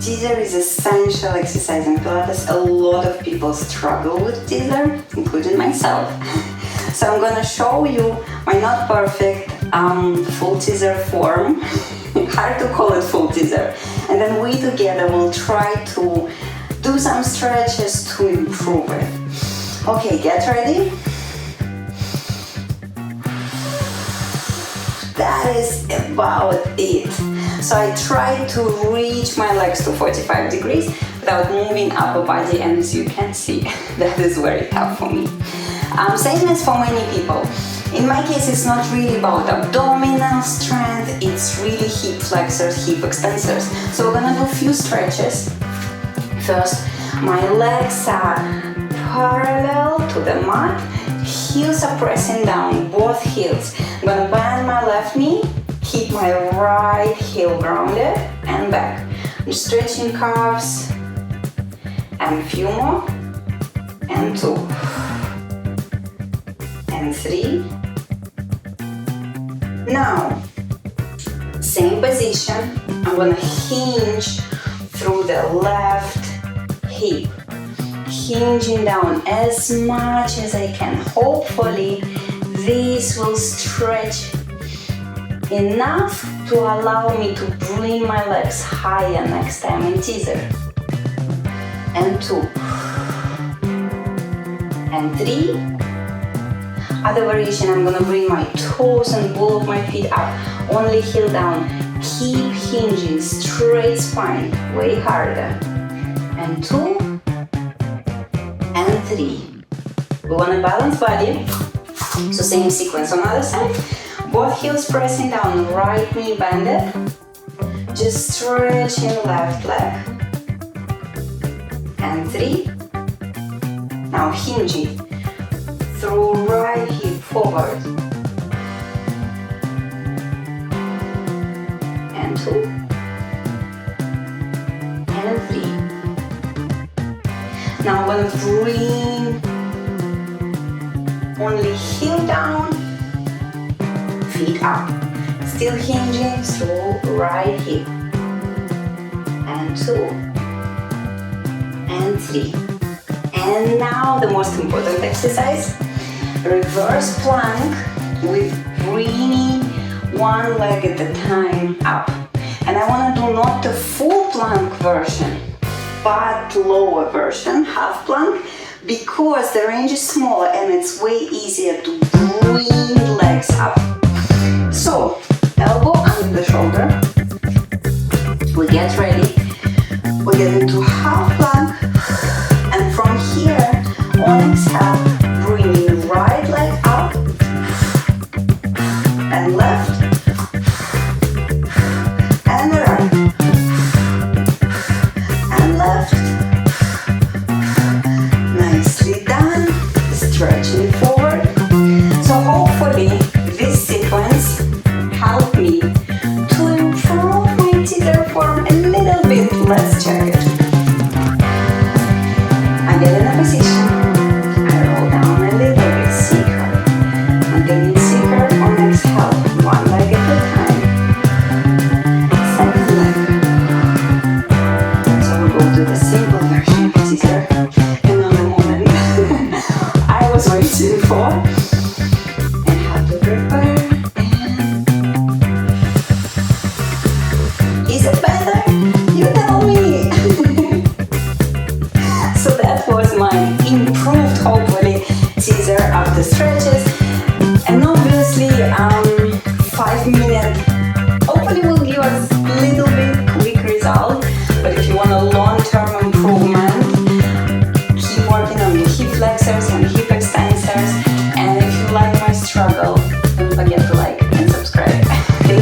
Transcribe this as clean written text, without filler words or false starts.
Teaser is essential exercise in Pilates. A lot of people struggle with teaser, including myself. So I'm gonna show you my not perfect full teaser form. Hard to call it full teaser. And then we together will try to do some stretches to improve it. Okay, get ready. That is about it. So I try to reach my legs to 45 degrees without moving upper body, and as you can see, that is very tough for me. Same as for many people. In my case, it's not really about abdominal strength, it's really hip flexors, hip extensors. So we're gonna do a few stretches. First, my legs are parallel to the mat, heels are pressing down, both heels. I'm gonna bend my left knee, keep my right heel grounded, and back. I'm stretching calves, and a few more, and 2, and 3. Now, same position, I'm gonna hinge through the left hip, hinging down as much as I can. Hopefully, this will stretch enough to allow me to bring my legs higher next time in teaser. And 2, and 3. Other variation, I'm gonna bring my toes and ball of my feet up, only heel down. Keep hinging, straight spine, way harder. And 2, and 3. We wanna balance body, so same sequence on the other side. Both heels pressing down, right knee bended. Just stretching left leg. And 3. Now hinging through right hip forward. And 2. And 3. Now I'm gonna bring only heel down, feet up. Still hinging through right hip. And 2. And 3. And now the most important exercise. Reverse plank with bringing one leg at a time up. And I want to do not the full plank version, but lower version, half plank, because the range is smaller and it's way easier to bring legs up. So, elbow under the shoulder. We get ready. We get into half plank, and from here, on exhale, bringing right leg up and left and right and left. Nicely done. Stretching forward. So hopefully this sequence helped me to improve my teaser form a little bit. Let's check it. I get in a position. Improved, hopefully, teaser after stretch.